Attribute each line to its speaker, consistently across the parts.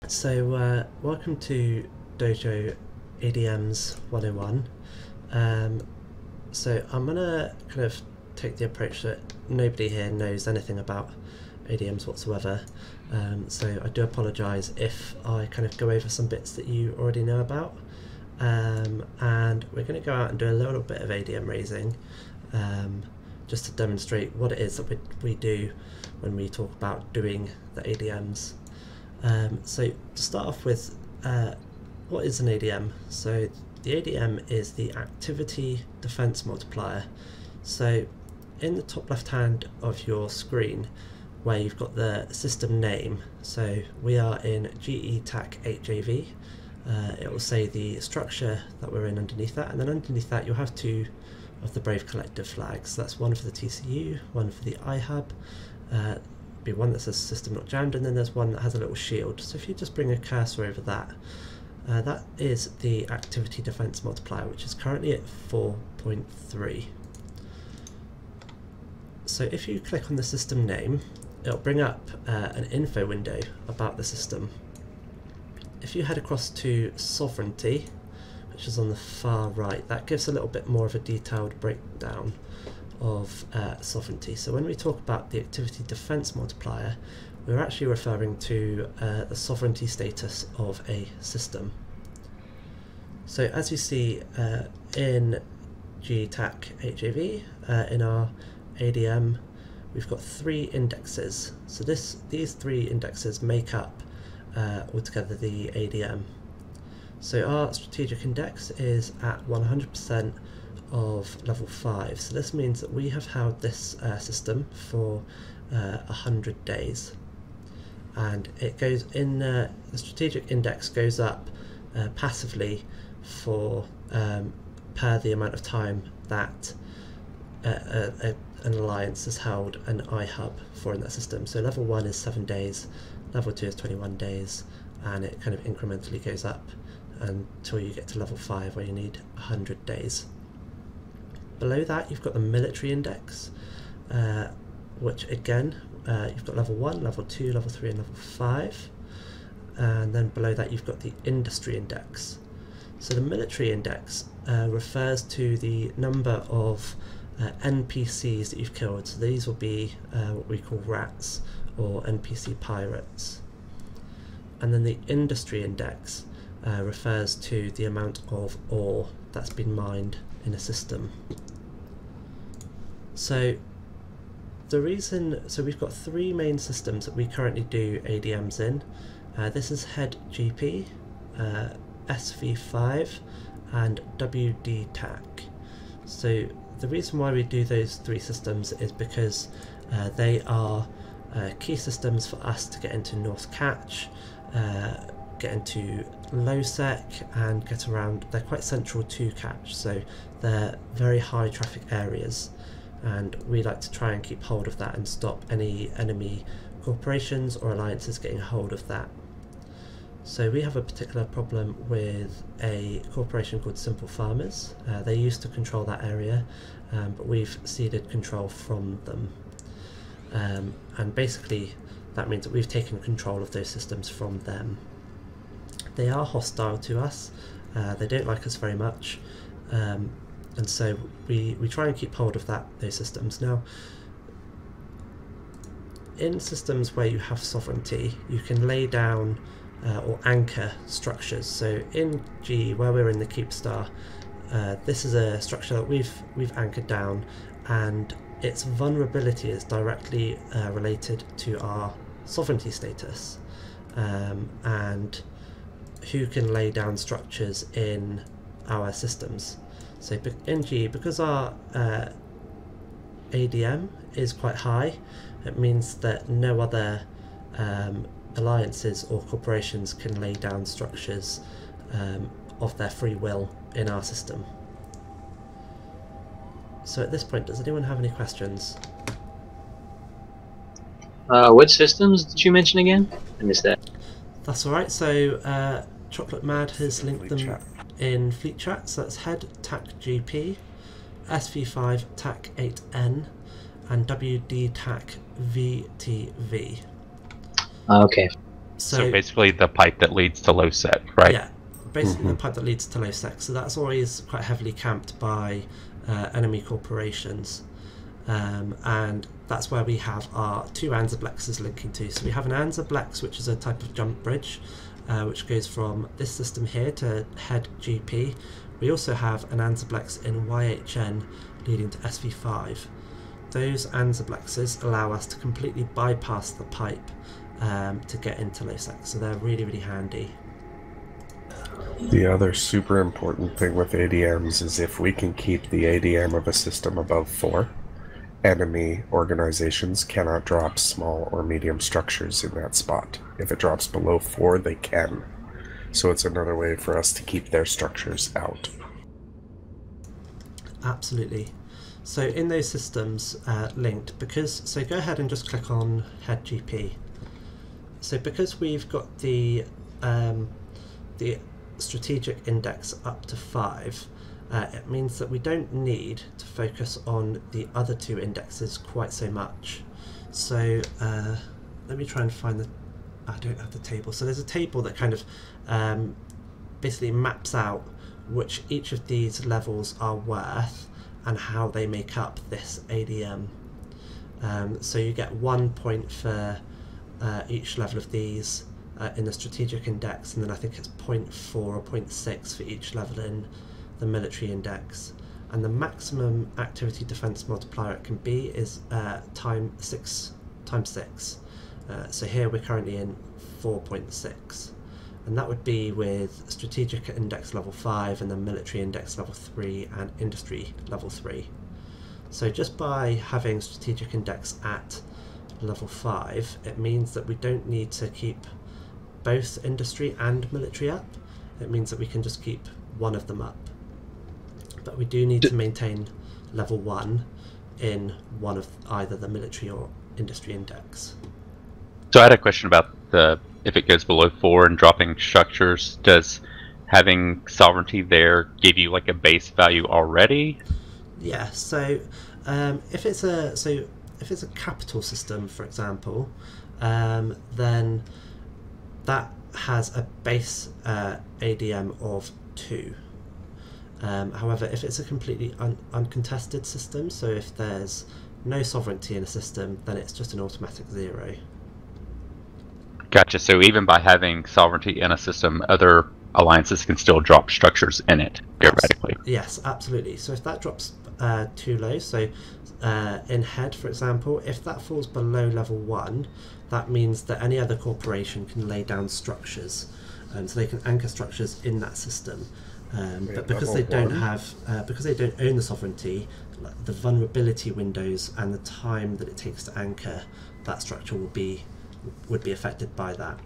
Speaker 1: So welcome to Dojo ADMs 101. So I'm going to kind of take the approach that nobody here knows anything about ADMs whatsoever. So I do apologise if I kind of go over some bits that you already know about. And we're going to go out and do a little bit of ADM raising just to demonstrate what it is that we do when we talk about doing the ADMs. So to start off with, what is an ADM? So the ADM is the Activity Defense Multiplier. So in the top left hand of your screen where you've got the system name, so we are in GE-TAC 8JV, it will say the structure that we're in underneath that, and then underneath that you'll have two of the Brave Collective flags. So that's one for the TCU, one for the iHub. Be one that says system not jammed, and then there's one that has a little shield. So if you just bring a cursor over that, that is the Activity Defense Multiplier, which is currently at 4.3. So if you click on the system name, it'll bring up an info window about the system. If you head across to Sovereignty, which is on the far right, that gives a little bit more of a detailed breakdown of sovereignty. So when we talk about the Activity Defense Multiplier, we're actually referring to the sovereignty status of a system. So as you see in GE-TAC 8JV, in our ADM, we've got 3 indexes. So these 3 indexes make up altogether the ADM. So our strategic index is at 100% of level 5, so this means that we have held this system for 100 days, and it goes in the strategic index goes up passively for per the amount of time that an alliance has held an iHub for in that system. So level 1 is 7 days, level 2 is 21 days, and it kind of incrementally goes up until you get to level 5 where you need 100 days. Below that you've got the military index, which again you've got level 1, level 2, level 3 and level 5, and then below that you've got the industry index. So the military index refers to the number of NPCs that you've killed. So these will be what we call rats or NPC pirates. And then the industry index refers to the amount of ore that's been mined in a system. So we've got 3 main systems that we currently do ADMs in. This is Head GP, SV5 and WD-TAC. So the reason why we do those 3 systems is because they are key systems for us to get into North Catch, get into low sec and get around. They're quite central to Catch, so they're very high traffic areas, and we like to try and keep hold of that and stop any enemy corporations or alliances getting hold of that. So we have a particular problem with a corporation called Simple Farmers. They used to control that area, but we've ceded control from them, and basically that means that we've taken control of those systems from them. They are hostile to us, they don't like us very much, and so we try and keep hold of those systems. Now, in systems where you have sovereignty, you can lay down or anchor structures. So in G, where we're in the Keep Star, this is a structure that we've anchored down, and its vulnerability is directly related to our sovereignty status, and who can lay down structures in our systems. So in G, because our ADM is quite high, it means that no other alliances or corporations can lay down structures of their free will in our system. So at this point, does anyone have any questions?
Speaker 2: What systems did you mention again? I missed that.
Speaker 1: That's alright, so Chocolate Mad has linked them in Fleet Chat. So that's Head TAC GP, SV5 TAC 8N, and WD-TAC VTV.
Speaker 2: Okay.
Speaker 3: So basically the pipe that leads to low sec, right?
Speaker 1: Yeah, basically the pipe that leads to low sec. So that's always quite heavily camped by enemy corporations. And that's where we have our two Anzerblexes linking to. So we have an Anzerblex, which is a type of jump bridge, which goes from this system here to head GP. We also have an Anzerblex in YHN leading to SV5. Those Anzerblexes allow us to completely bypass the pipe to get into low sec, so they're really, really handy.
Speaker 4: The other super important thing with ADMs is if we can keep the ADM of a system above 4, enemy organizations cannot drop small or medium structures in that spot. If it drops below 4, they can. So it's another way for us to keep their structures out.
Speaker 1: Absolutely. So in those systems linked, so go ahead and just click on head GP. So because we've got the strategic index up to 5, it means that we don't need to focus on the other two indexes quite so much. So let me try and find I don't have the table. So there's a table that kind of basically maps out which each of these levels are worth and how they make up this ADM. So you get 1 point for each level of these in the strategic index, and then I think it's 0.4 or 0.6 for each level in the military index. And the maximum activity defense multiplier it can be is times 6. So here we're currently in 4.6, and that would be with strategic index level 5 and then military index level 3 and industry level 3. So just by having strategic index at level 5, it means that we don't need to keep both industry and military up. It means that we can just keep one of them up, but we do need to maintain level 1 in one of either the military or industry index.
Speaker 3: So I had a question about if it goes below 4 and dropping structures, does having sovereignty there give you like a base value already?
Speaker 1: Yeah, so if it's a capital system, for example, then that has a base ADM of 2. However, if it's a completely uncontested system, so if there's no sovereignty in a system, then it's just an automatic 0.
Speaker 3: Gotcha. So even by having sovereignty in a system, other alliances can still drop structures in it, theoretically.
Speaker 1: Yes, absolutely. So if that drops too low, so in head, for example, if that falls below level 1, that means that any other corporation can lay down structures, so they can anchor structures in that system. But because they don't own the sovereignty, the vulnerability windows and the time that it takes to anchor that structure would be affected by that.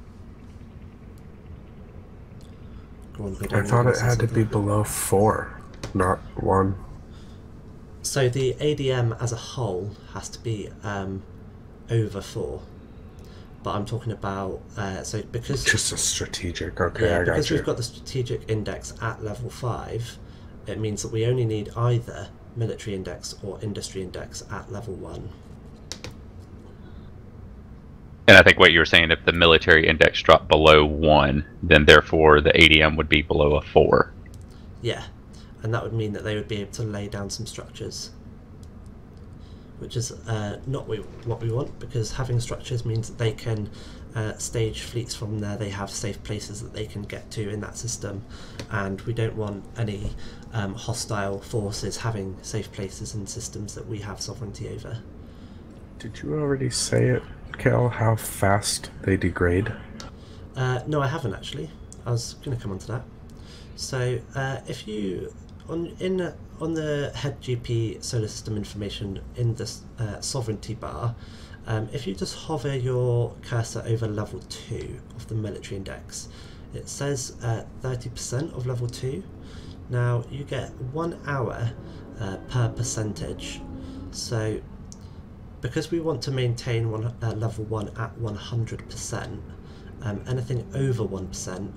Speaker 4: I thought it had to be below 4, not 1.
Speaker 1: So the ADM as a whole has to be over 4. But I'm talking about so because
Speaker 4: just a strategic. Okay,
Speaker 1: yeah,
Speaker 4: I got
Speaker 1: because
Speaker 4: you.
Speaker 1: we've got the strategic index at level 5, it means that we only need either military index or industry index at level 1.
Speaker 3: And I think what you were saying, if the military index dropped below 1, then therefore the ADM would be below a 4.
Speaker 1: Yeah, and that would mean that they would be able to lay down some structures, which is not what we want, because having structures means that they can stage fleets from there. They have safe places that they can get to in that system, and we don't want any hostile forces having safe places in systems that we have sovereignty over.
Speaker 4: Did you already say it, Kel, how fast they degrade?
Speaker 1: No, I haven't actually. I was going to come on to that. So if you on the head GP solar system information in this sovereignty bar, if you just hover your cursor over level 2 of the military index, it says 30% of level 2. Now you get 1 hour per percentage. So because we want to maintain level 1 at 100%, anything over 1%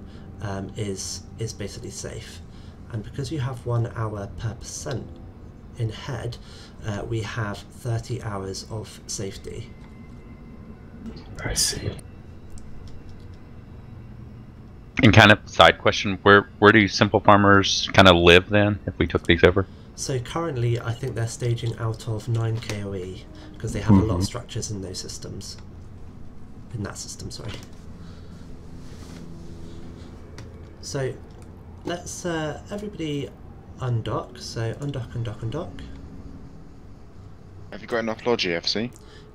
Speaker 1: is basically safe. And because you have 1 hour per percent in head, we have 30 hours of safety.
Speaker 4: I see.
Speaker 3: And kind of side question, where do simple farmers kind of live then if we took these over?
Speaker 1: So currently I think they're staging out of 9 KOE because they have a lot of structures in those systems. In that system, sorry. So let's everybody undock. So undock, undock, undock.
Speaker 5: Have you got enough Logi, FC?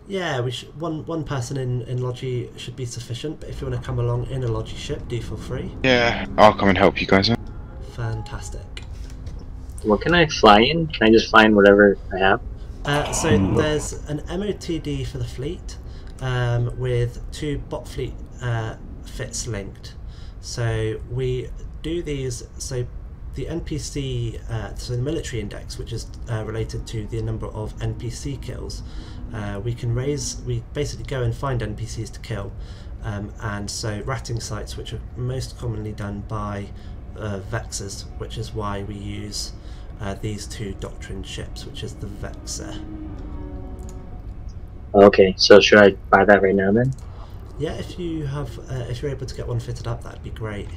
Speaker 1: Yeah, we should, one person in Logi should be sufficient, but if you want to come along in a Logi ship, do feel free.
Speaker 5: Yeah, I'll come and help you guys out.
Speaker 1: Fantastic.
Speaker 2: What can I fly in? Can I just fly in whatever I have?
Speaker 1: So there's an MOTD for the fleet with 2 bot fleet fits linked. So we do these, so the NPC, so the military index, which is related to the number of NPC kills, we basically go and find NPCs to kill, and so ratting sites, which are most commonly done by Vexers, which is why we use these 2 doctrine ships, which is the Vexer.
Speaker 2: Okay, so should I buy that right now then?
Speaker 1: Yeah, if you have, if you're able to get one fitted up, that'd be great.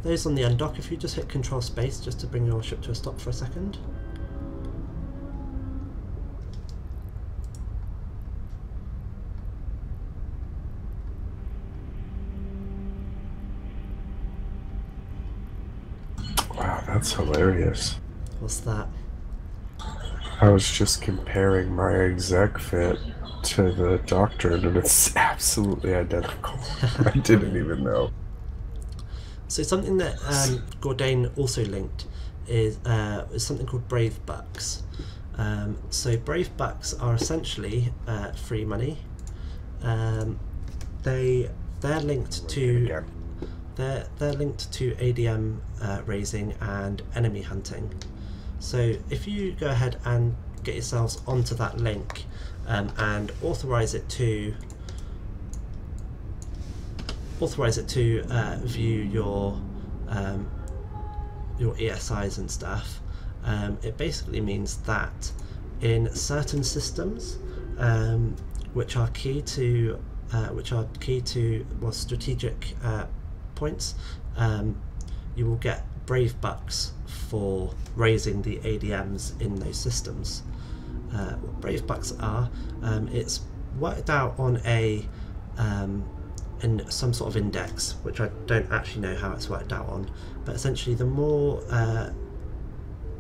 Speaker 1: Those on the undock, if you just hit Control Space just to bring your ship to a stop for a second.
Speaker 4: Wow, that's hilarious.
Speaker 1: What's that?
Speaker 4: I was just comparing my exec fit to the doctrine, and it's absolutely identical. I didn't even know.
Speaker 1: So something that Gordain also linked is something called Brave Bucks. So Brave Bucks are essentially free money. They're linked to they're linked to ADM raising and enemy hunting. So if you go ahead and get yourselves onto that link and authorize it to view your ESIs and stuff, it basically means that in certain systems which are key to strategic points, you will get Brave Bucks for raising the ADMs in those systems. What Brave Bucks are, it's worked out on in some sort of index, which I don't actually know how it's worked out on, but essentially the more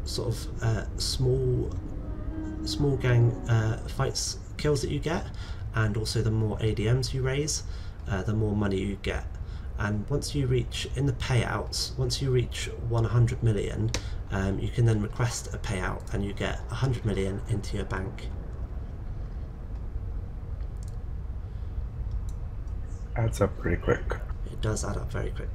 Speaker 1: small gang fights kills that you get, and also the more ADMs you raise, the more money you get. And once you reach, in the payouts, once you reach 100 million, you can then request a payout and you get 100 million into your bank.
Speaker 4: Adds up pretty quick.
Speaker 1: It does add up very quick.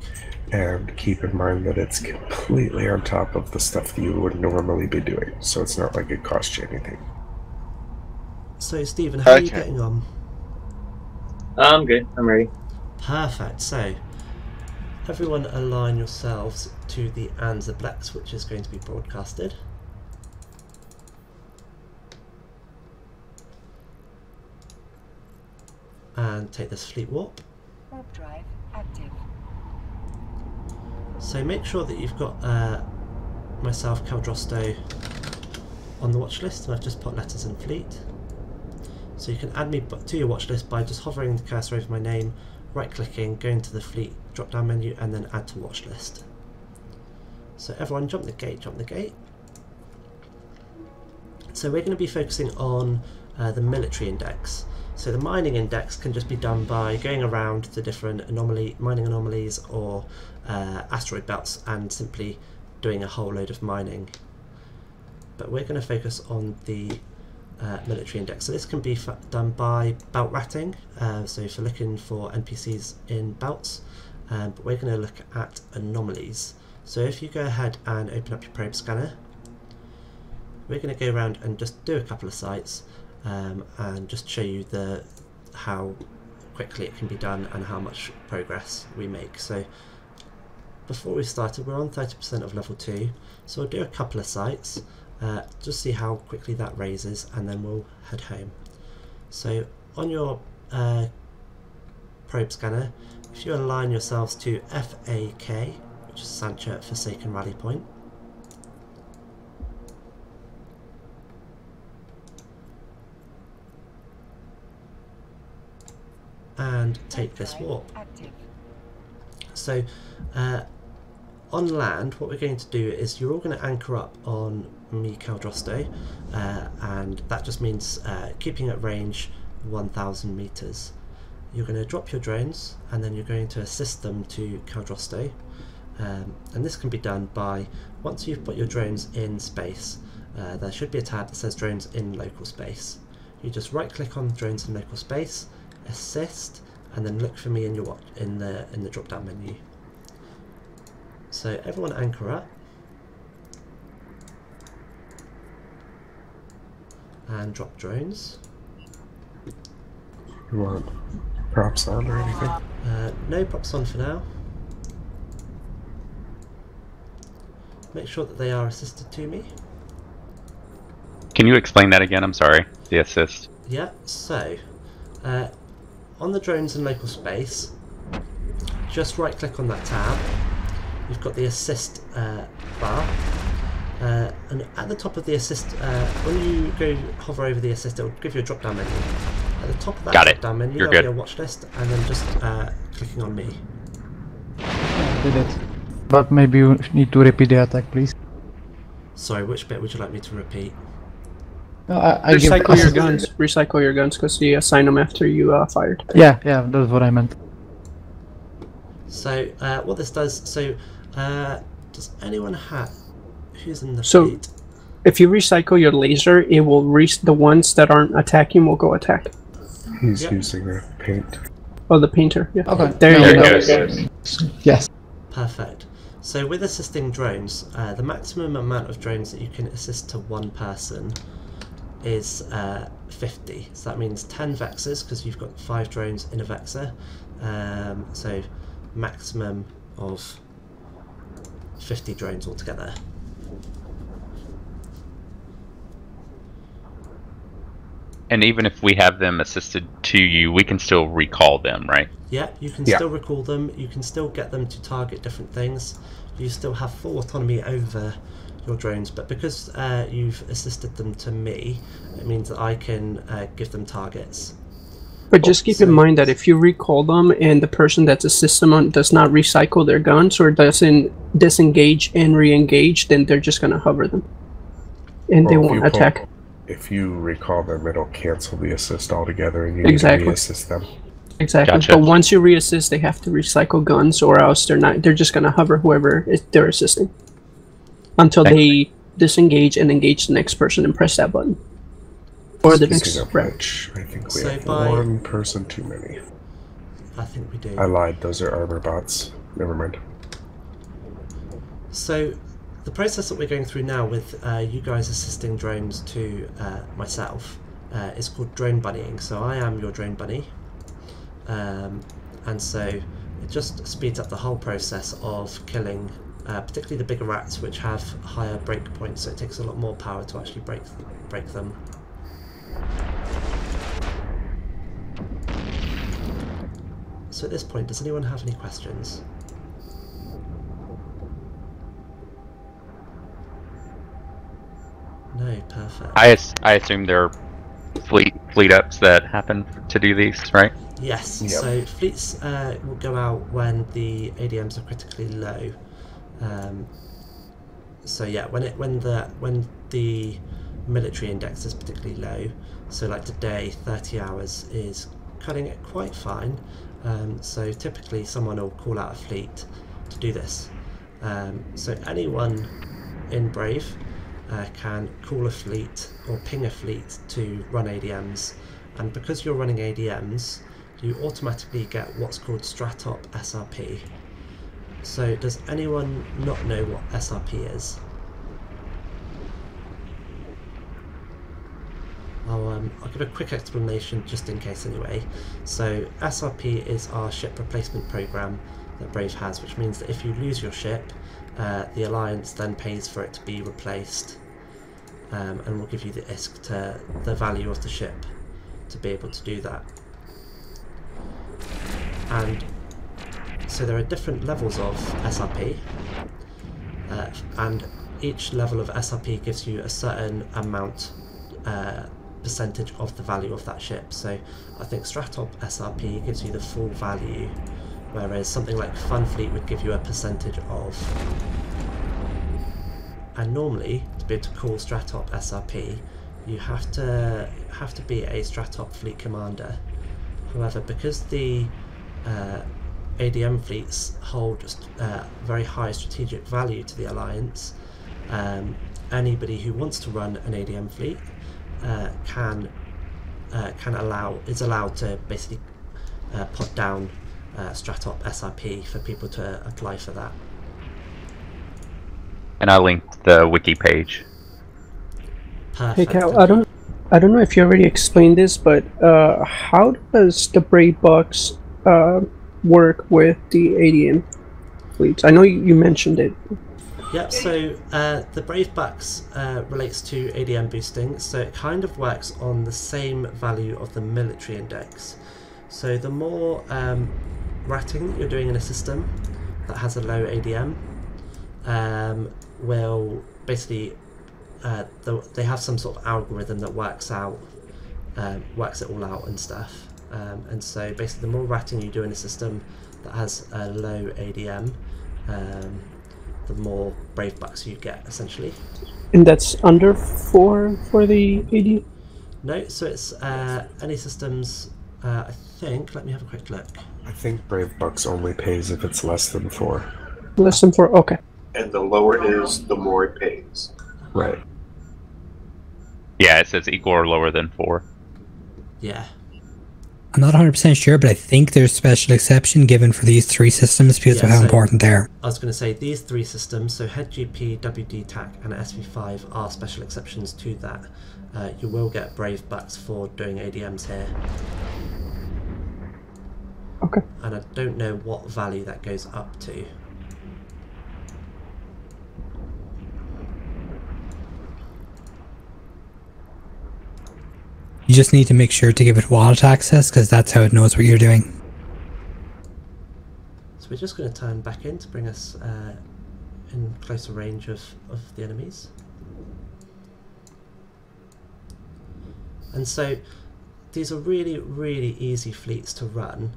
Speaker 4: And keep in mind that it's completely on top of the stuff that you would normally be doing, so it's not like it costs you anything.
Speaker 1: So Stephen, how are you getting on?
Speaker 2: I'm good, I'm ready.
Speaker 1: Perfect. So everyone align yourselves to the Anzablex, which is going to be broadcasted. And take this fleet warp.
Speaker 6: Warp drive active.
Speaker 1: So make sure that you've got myself, Kel Drosto, on the watch list, and I've just put letters in fleet. So you can add me to your watch list by just hovering the cursor over my name, right clicking, going to the fleet drop down menu, and then add to watch list. So everyone jump the gate, jump the gate. So we're going to be focusing on the military index. So the mining index can just be done by going around the different mining anomalies or asteroid belts and simply doing a whole load of mining. But we're going to focus on the military index. So this can be done by belt ratting, so for looking for NPCs in belts, but we're going to look at anomalies. So if you go ahead and open up your probe scanner, we're going to go around and just do a couple of sites and just show you how quickly it can be done and how much progress we make. So before we started, we're on 30% of level 2, so we'll do a couple of sites, just see how quickly that raises, and then we'll head home. So on your probe scanner, if you align yourselves to FAK, which is Sancha Forsaken Rally Point, and take this warp. So on land, what we're going to do is you're all going to anchor up on me, Kel Drosto, and that just means keeping at range 1,000 meters. You're going to drop your drones, and then you're going to assist them to Kel Drosto, and this can be done by, once you've put your drones in space, there should be a tab that says drones in local space. You just right click on drones in local space, assist, and then look for me in your in the drop down menu. So everyone anchor up and drop drones.
Speaker 4: You want props on or anything?
Speaker 1: No props on for now. Make sure that they are assisted to me.
Speaker 3: Can you explain that again? I'm sorry. The assist.
Speaker 1: Yeah, so on the drones in local space, just right click on that tab. You've got the assist bar, and at the top of the assist, when you go hover over the assist, it will give you a drop down menu. At the top of that drop down menu, there'll be a watch list, and then just clicking on me.
Speaker 7: Did it. But maybe you need to repeat the attack, please.
Speaker 1: Sorry, which bit would you like me to repeat?
Speaker 8: Recycle your guns. Recycle your guns because you assign them after you fired.
Speaker 7: Yeah, that's what I meant.
Speaker 1: So what this does, does anyone have, who's in the
Speaker 8: So
Speaker 1: fleet?
Speaker 8: if you recycle your laser, it will the ones that aren't attacking will go attack.
Speaker 4: He's using a paint.
Speaker 8: Oh, the painter. Yeah.
Speaker 7: Okay.
Speaker 8: There you go.
Speaker 7: Yes.
Speaker 1: Perfect. So with assisting drones, the maximum amount of drones that you can assist to one person is 50. So that means 10 vexors, because you've got 5 drones in a vexor. So maximum of 50 drones altogether.
Speaker 3: And even if we have them assisted to you, we can still recall them, right?
Speaker 1: Yeah, you can still recall them, you can still get them to target different things, you still have full autonomy over your drones, but because you've assisted them to me, it means that I can give them targets.
Speaker 8: But just keep in mind that if you recall them and the person that's assisting them does not recycle their guns or doesn't disengage and re-engage, then they're just going to hover them. And they won't attack.
Speaker 4: If you recall them, it'll cancel the assist altogether and you need to re-assist them.
Speaker 8: Exactly.
Speaker 3: Gotcha.
Speaker 8: But once you re-assist, they have to recycle guns or else they're just going to hover whoever they're assisting. Until they disengage and engage the next person and press that button. Or the next round.
Speaker 4: I think we have one person too many.
Speaker 1: I think we do.
Speaker 4: I lied, those are armor bots. Never mind.
Speaker 1: So the process that we're going through now with you guys assisting drones to myself is called drone bunnying. So I am your drone bunny. And so it just speeds up the whole process of killing particularly the bigger rats, which have higher break points, so it takes a lot more power to actually break them. So at this point, does anyone have any questions? No, perfect.
Speaker 3: I assume there are fleet ups that happen to do these, right?
Speaker 1: Yes. Yep. So fleets will go out when the ADMs are critically low. So yeah, when the military index is particularly low, so like today 30 hours is cutting it quite fine, so typically someone will call out a fleet to do this. So anyone in Brave can call a fleet or ping a fleet to run ADMs, and because you're running ADMs you automatically get what's called Stratop SRP. So does anyone not know what SRP is? I'll give a quick explanation just in case anyway. So SRP is our ship replacement program that Brave has, which means that if you lose your ship, the Alliance then pays for it to be replaced, and will give you the ISK to the value of the ship to be able to do that. And so there are different levels of SRP, and each level of SRP gives you a certain amount, percentage of the value of that ship. So I think Stratop SRP gives you the full value, whereas something like Fun Fleet would give you a percentage of. And normally, to be able to call Stratop SRP, you have to be a Stratop fleet commander. However, because the ADM fleets hold very high strategic value to the Alliance, anybody who wants to run an ADM fleet is allowed to basically put down Stratop SRP for people to apply for that.
Speaker 3: And I linked the wiki page.
Speaker 1: Perfect.
Speaker 8: Hey Cal, I don't know if you already explained this, but how does the Brave Bucks work with the ADM fleets? I know you mentioned it.
Speaker 1: Yep, so the Brave Bucks relates to ADM boosting, so it kind of works on the same value of the military index. So the more ratting that you're doing in a system that has a low ADM, will basically, they have some sort of algorithm that works it all out and stuff. And so basically the more ratting you do in a system that has a low ADM, the more Brave Bucks you get, essentially.
Speaker 8: And that's under 4 for the AD?
Speaker 1: No, so it's any systems, I think, let me have a quick look.
Speaker 4: I think Brave Bucks only pays if it's less than 4.
Speaker 8: Less than 4, okay.
Speaker 9: And the lower it is, the more it pays.
Speaker 4: Right.
Speaker 3: Yeah, it says equal or lower than 4.
Speaker 1: Yeah.
Speaker 10: I'm not 100% sure, but I think there's special exception given for these 3 systems because of how important they are.
Speaker 1: I was going to say these 3 systems, so Head GP, WD TAC and SV5 are special exceptions to that. You will get Brave Bucks for doing ADMs here.
Speaker 8: Okay.
Speaker 1: And I don't know what value that goes up to.
Speaker 10: You just need to make sure to give it wallet access because that's how it knows what you're doing.
Speaker 1: So we're just going to turn back in to bring us in closer range of the enemies. And so these are really, really easy fleets to run,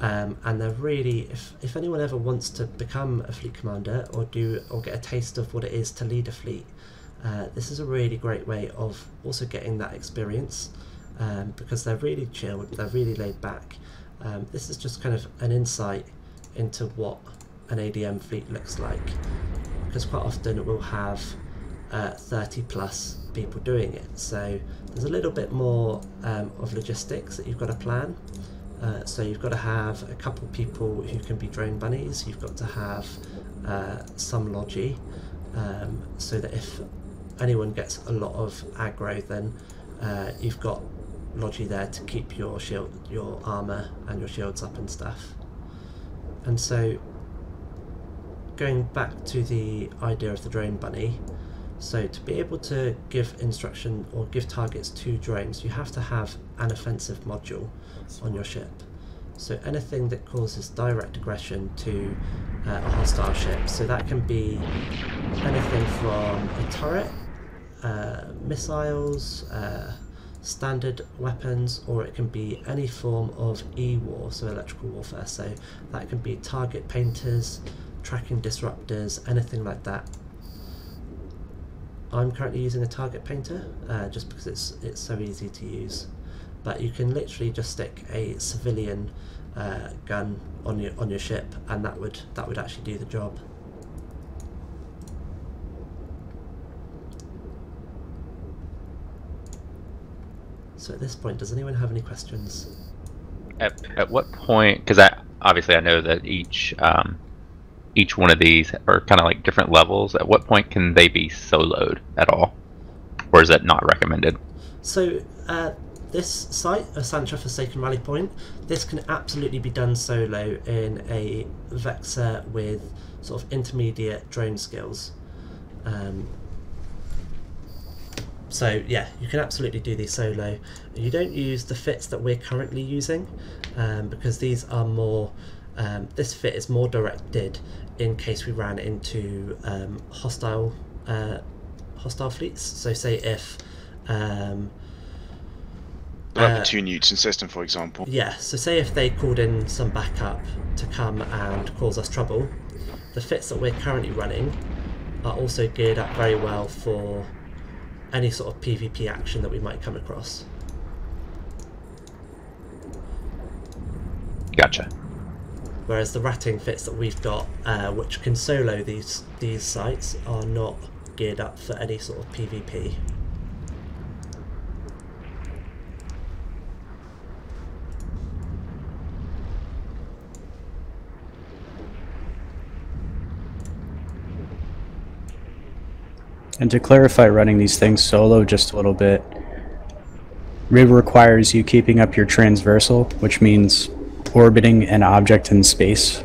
Speaker 1: and they're really, if anyone ever wants to become a fleet commander or get a taste of what it is to lead a fleet, this is a really great way of also getting that experience, because they're really chilled, they're really laid back. This is just kind of an insight into what an ADM fleet looks like, because quite often we'll have 30 plus people doing it, so there's a little bit more of logistics that you've got to plan. So you've got to have a couple people who can be drone bunnies, you've got to have some logi, so that if anyone gets a lot of aggro, then you've got logi there to keep your shield, your armor and your shields up and stuff. And so going back to the idea of the drone bunny, so to be able to give instruction or give targets to drones, you have to have an offensive module on your ship. So anything that causes direct aggression to a hostile ship, so that can be anything from a turret, missiles, standard weapons, or it can be any form of E-war, so electrical warfare. So that can be target painters, tracking disruptors, anything like that. I'm currently using a target painter just because it's so easy to use, but you can literally just stick a civilian gun on your ship, and that would actually do the job. So at this point, does anyone have any questions?
Speaker 3: At what point? Because obviously I know that each one of these are kind of like different levels. At what point can they be soloed at all, or is that not recommended?
Speaker 1: So this site, a Sancha Forsaken Rally Point, this can absolutely be done solo in a Vexor with sort of intermediate drone skills. So yeah, you can absolutely do these solo. You don't use the fits that we're currently using because these are more, this fit is more directed in case we ran into hostile fleets. So say if
Speaker 5: like the 2 Newton system, for example.
Speaker 1: yeah, so say if they called in some backup to come and cause us trouble, the fits that we're currently running are also geared up very well for any sort of PvP action that we might come across.
Speaker 3: Gotcha.
Speaker 1: Whereas the ratting fits that we've got, which can solo these sites, are not geared up for any sort of PvP.
Speaker 11: And to clarify running these things solo just a little bit, RIB requires you keeping up your transversal, which means orbiting an object in space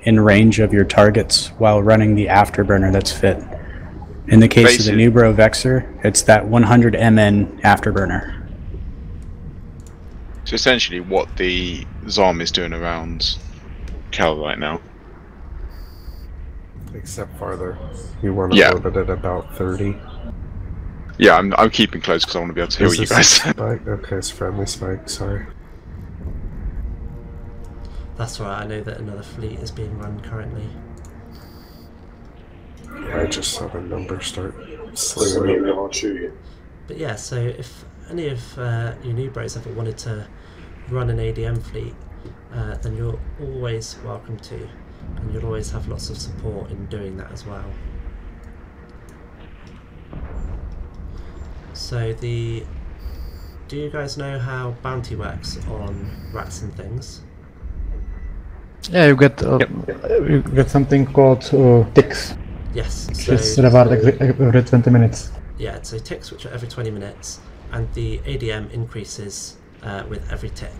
Speaker 11: in range of your targets while running the afterburner that's fit. In the case of the Nubro Vexor, it's that 100 MN afterburner.
Speaker 5: So essentially what the ZOM is doing around Kel right now.
Speaker 4: Except farther. You want to orbit at about 30.
Speaker 5: Yeah, I'm keeping close because I want to be able to hear what you guys say.
Speaker 4: Okay, it's friendly spike, sorry.
Speaker 1: That's right, I know that another fleet is being run currently.
Speaker 4: Yeah, I just saw the number start slinging up.
Speaker 1: But yeah, so if any of you new bros ever wanted to run an ADM fleet, then you're always welcome to. And you'll always have lots of support in doing that as well. So do you guys know how bounty works on rats and things?
Speaker 7: Yeah, you get something called ticks.
Speaker 1: Yes.
Speaker 7: Which is reward every 20 minutes.
Speaker 1: Yeah, so ticks which are every 20 minutes, and the ADM increases with every tick.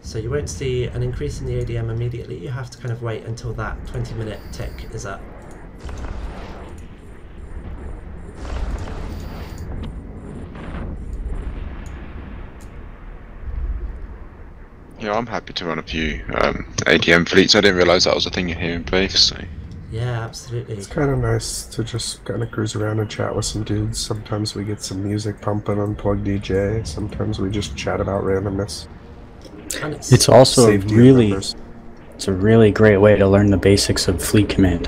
Speaker 1: So you won't see an increase in the ADM immediately, you have to kind of wait until that 20-minute tick is up.
Speaker 5: Yeah, I'm happy to run a few ADM fleets. I didn't realise that was a thing here in Brave, so...
Speaker 1: Yeah, absolutely.
Speaker 4: It's kind of nice to just kind of cruise around and chat with some dudes. Sometimes we get some music pumping on Plug DJ, sometimes we just chat about randomness.
Speaker 11: It's also a really great way to learn the basics of fleet command.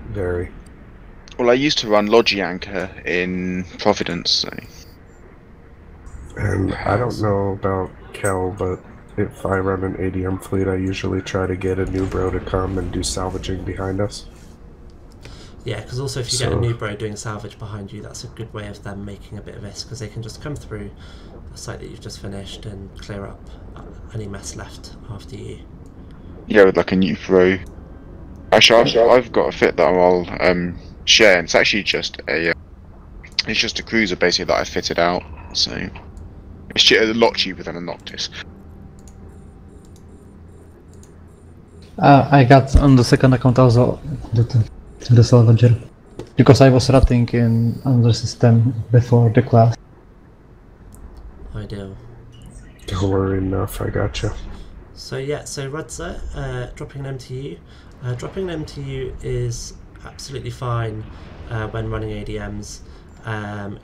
Speaker 4: Very.
Speaker 5: Well, I used to run Logianchor in Providence, so...
Speaker 4: And I don't know about Kel, but if I run an ADM fleet, I usually try to get a new bro to come and do salvaging behind us.
Speaker 1: Yeah, because also if you get a new bro doing salvage behind you, that's a good way of them making a bit of this, because they can just come through a site that you've just finished and clear up any mess left after you.
Speaker 5: Yeah, with like a new bro. Actually, I've got a fit that I'll share, and it's actually just a cruiser basically that I fitted out, so it's a lot cheaper than a Noctis.
Speaker 7: I got on the second account also the salvager, because I was ratting in another system before the class.
Speaker 1: Ideal.
Speaker 4: Don't worry enough, I gotcha.
Speaker 1: So yeah, so Rudza, dropping an MTU. Dropping an MTU is absolutely fine when running ADMs.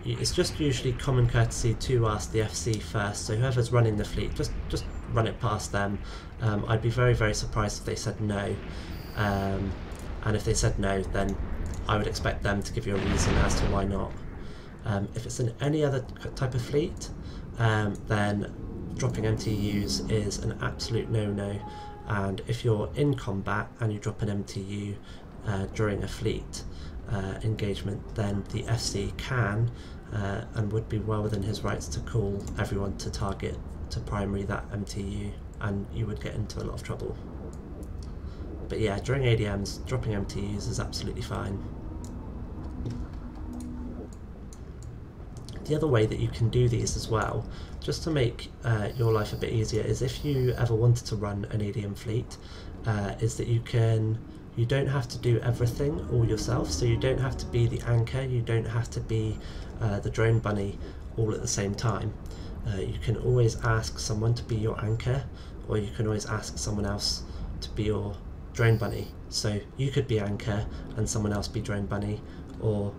Speaker 1: It's just usually common courtesy to ask the FC first, so whoever's running the fleet, just run it past them. I'd be very, very surprised if they said no. And if they said no, then I would expect them to give you a reason as to why not. If it's in any other type of fleet, then dropping MTUs is an absolute no-no. And if you're in combat and you drop an MTU during a fleet engagement, then the FC can and would be well within his rights to call everyone to target to primary that MTU, and you would get into a lot of trouble. But yeah, during ADMs, dropping MTUs is absolutely fine. The other way that you can do these as well, just to make your life a bit easier, is if you ever wanted to run an ADM fleet, is that you don't have to do everything all yourself. So you don't have to be the anchor, you don't have to be the drone bunny all at the same time. You can always ask someone to be your anchor, or you can always ask someone else to be your drone bunny. So you could be anchor and someone else be drone bunny, or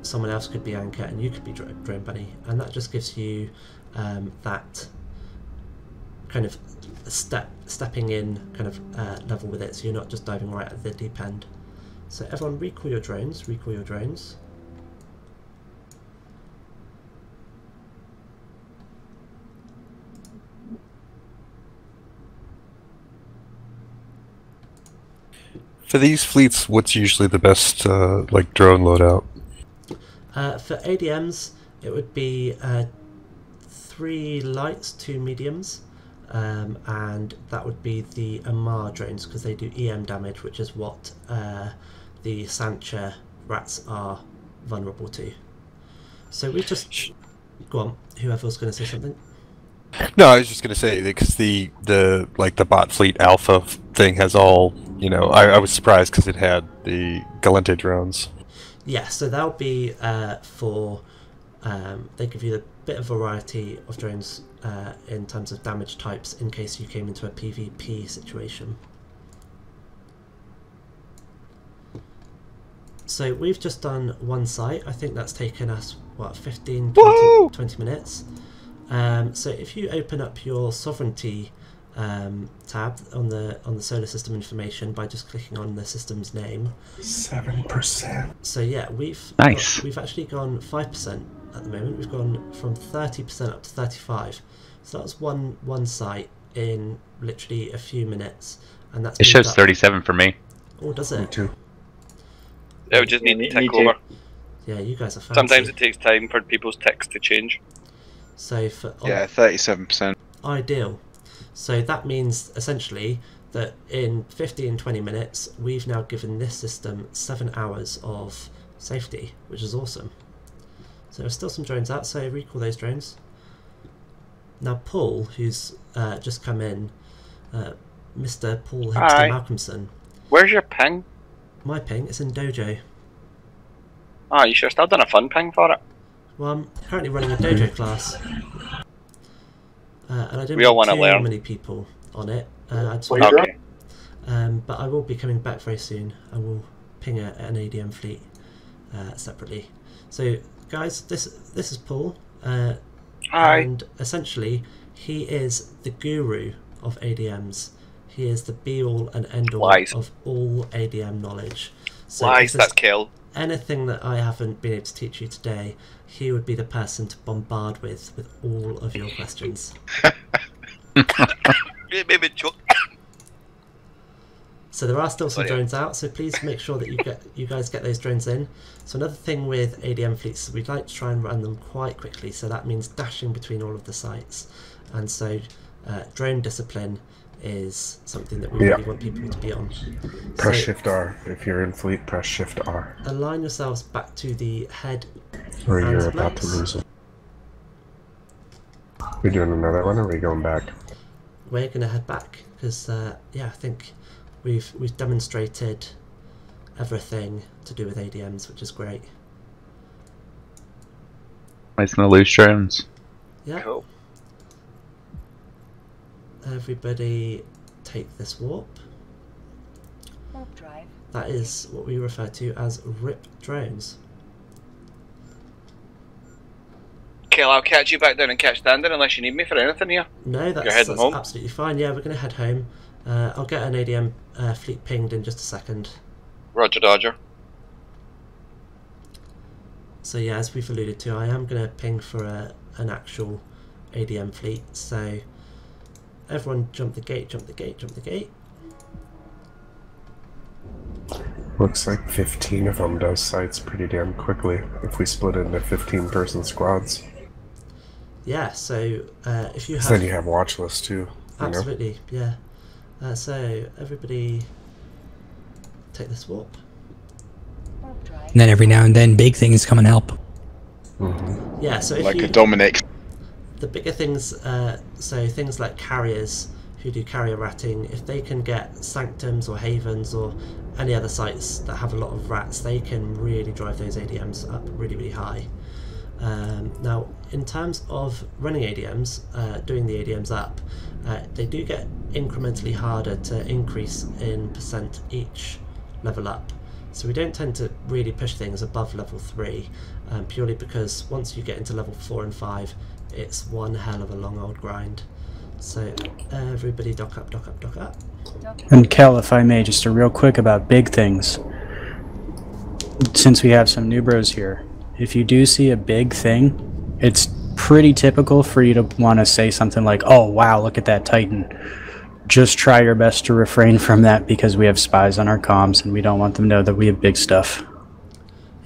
Speaker 1: someone else could be anchor and you could be drone bunny, and that just gives you that kind of stepping in kind of level with it, so you're not just diving right at the deep end. So everyone recall your drones, recall your drones.
Speaker 4: For these fleets, what's usually the best like drone loadout?
Speaker 1: For ADMs, it would be 3 lights, 2 mediums, and that would be the Amar drones, because they do EM damage, which is what the Sancha rats are vulnerable to. So we just go on. Whoever was going to say something.
Speaker 4: No, I was just going to say, because the bot fleet alpha thing has all, you know, I was surprised because it had the Galente drones.
Speaker 1: Yeah, so that'll be for, they give you a bit of variety of drones in terms of damage types in case you came into a PvP situation. So we've just done one site. I think that's taken us, what, 15, 20 minutes. So if you open up your sovereignty tab on the solar system information by just clicking on the system's name,
Speaker 4: 7%.
Speaker 1: So yeah, we've actually gone 5% at the moment. We've gone from 30% up to 35. So that's one site in literally a few minutes, and that's.
Speaker 3: It shows 37 for me.
Speaker 1: Oh, does it?
Speaker 4: Me too.
Speaker 12: It would just need to tick over.
Speaker 1: Yeah, you guys are fancy.
Speaker 12: Sometimes it takes time for people's ticks to change.
Speaker 1: So for
Speaker 5: 37%.
Speaker 1: Ideal. So that means essentially that in 15-20 minutes we've now given this system 7 hours of safety, which is awesome. So there's still some drones out, so recall those drones. Now Paul, who's just come in, Mr. Paul Hipster Malcolmson.
Speaker 12: Where's your ping?
Speaker 1: My ping is in Dojo.
Speaker 12: Ah, you should have still done a fun ping for it.
Speaker 1: Well, I'm currently running a Dojo class. And I don't
Speaker 12: want
Speaker 1: too
Speaker 12: learn.
Speaker 1: many people on it. I just
Speaker 12: Okay.
Speaker 1: But I will be coming back very soon. I will ping an ADM fleet separately. So guys, this is Paul.
Speaker 12: Hi.
Speaker 1: And essentially he is the guru of ADMs. He is the be-all and end-all of all ADM knowledge. So
Speaker 12: Lies, that's Kel.
Speaker 1: Anything that I haven't been able to teach you today, he would be the person to bombard with all of your questions. So there are still some drones out, so please make sure that you guys get those drones in. So another thing with ADM fleets is we'd like to try and run them quite quickly, so that means dashing between all of the sites. And so drone discipline is something that we really want people to be on.
Speaker 4: Press Shift R. If you're in fleet, press Shift R.
Speaker 1: Align yourselves back to the head.
Speaker 4: Or you're about to lose it. We're doing another one, or are we going back?
Speaker 1: We're going to head back because yeah, I think we've demonstrated everything to do with ADMs, which is great.
Speaker 3: It's gonna lose drones.
Speaker 1: Yeah.
Speaker 12: Cool.
Speaker 1: Everybody take this warp.
Speaker 6: Warp drive.
Speaker 1: That is what we refer to as RIP drones.
Speaker 12: Kel, I'll catch you back down and catch Dander unless you need me for anything here.
Speaker 1: No, that's absolutely fine. Yeah, we're going to head home. I'll get an ADM fleet pinged in just a second.
Speaker 12: Roger, Dodger.
Speaker 1: So yeah, as we've alluded to, I am going to ping for an actual ADM fleet. So everyone jump the gate, jump the gate, jump the gate.
Speaker 4: Looks like 15 of them does sites pretty damn quickly if we split into 15-person squads.
Speaker 1: Yeah, so if you have...
Speaker 4: Then you have watch lists too.
Speaker 1: Absolutely, yeah. So everybody take this warp.
Speaker 10: And then every now and then big things come and help.
Speaker 4: Mm-hmm.
Speaker 1: Yeah, so if
Speaker 5: like
Speaker 1: you,
Speaker 5: a Dominic.
Speaker 1: the bigger things, so things like carriers who do carrier ratting, if they can get sanctums or havens or any other sites that have a lot of rats, they can really drive those ADMs up really, really high. Now, in terms of running ADMs, doing the ADMs up, they do get incrementally harder to increase in percent each level up. So we don't tend to really push things above level 3, purely because once you get into level 4 and 5, it's one hell of a long old grind. So everybody dock up, dock up, dock up.
Speaker 11: And Kel, if I may, just a real quick about big things. Since we have some new bros here, if you do see a big thing, it's pretty typical for you to want to say something like, "Oh wow, look at that Titan." Just try your best to refrain from that because we have spies on our comms and we don't want them to know that we have big stuff.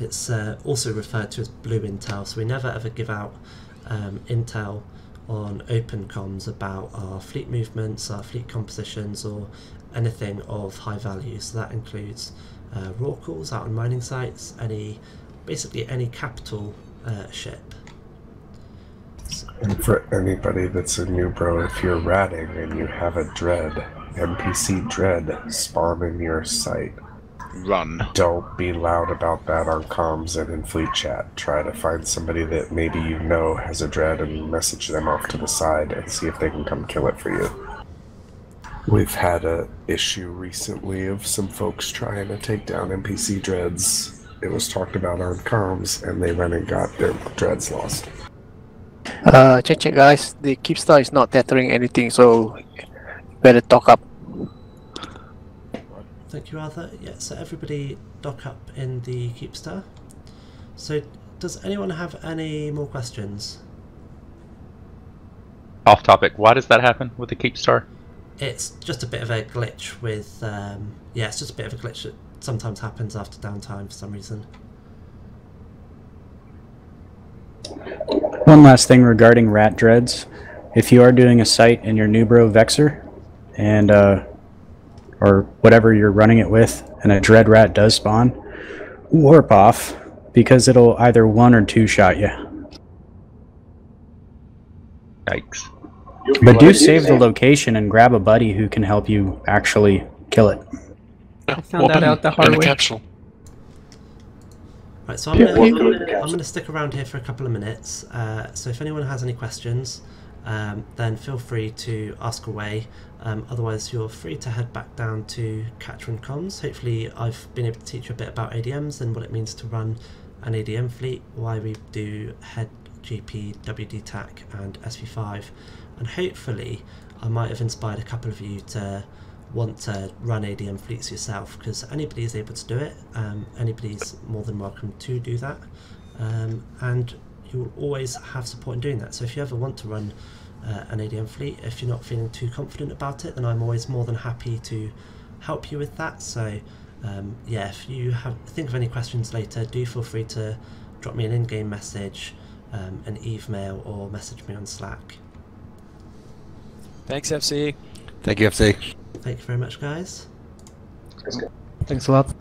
Speaker 1: It's also referred to as blue intel, so we never ever give out intel on open comms about our fleet movements, our fleet compositions, or anything of high value. So that includes raw calls out on mining sites, basically any capital ship.
Speaker 4: And for anybody that's a new bro, if you're ratting and you have a dread, NPC dread spawn in your site,
Speaker 5: run.
Speaker 4: Don't be loud about that on comms and in fleet chat. Try to find somebody that maybe you know has a dread and message them off to the side and see if they can come kill it for you. We've had a issue recently of some folks trying to take down NPC dreads. It was talked about on comms and they went and got their dreads lost.
Speaker 13: Check guys, the Keepstar is not tethering anything, so better dock up.
Speaker 1: Thank you, Arthur. Yeah, so everybody dock up in the Keepstar. So does anyone have any more questions?
Speaker 3: Off topic, why does that happen with the Keepstar?
Speaker 1: It's just a bit of a glitch with, yeah, it's just a bit of a glitch that sometimes happens after downtime for some reason.
Speaker 11: One last thing regarding rat dreads. If you are doing a site in your Nubro Vexor, and or whatever you're running it with, and a dread rat does spawn, warp off, because it'll either 1 or 2 shot you.
Speaker 3: Yikes.
Speaker 11: But do save the location and grab a buddy who can help you actually kill it.
Speaker 8: I found that out the hard way.
Speaker 1: Right, so I'm going to stick around here for a couple of minutes, so if anyone has any questions, then feel free to ask away. Otherwise you're free to head back down to Catcher and Comms. Hopefully I've been able to teach you a bit about ADMs and what it means to run an ADM fleet, why we do head GP, WD-TAC and SV5, and hopefully I might have inspired a couple of you to want to run ADM fleets yourself, because anybody is able to do it, anybody's more than welcome to do that, and you'll always have support in doing that. So if you ever want to run an ADM fleet, if you're not feeling too confident about it, then I'm always more than happy to help you with that. So yeah, if you think of any questions later, do feel free to drop me an in-game message, an email, or message me on Slack.
Speaker 14: Thanks, FC.
Speaker 15: Thank you, FC.
Speaker 1: Thank you very much, guys.
Speaker 7: Thanks a lot.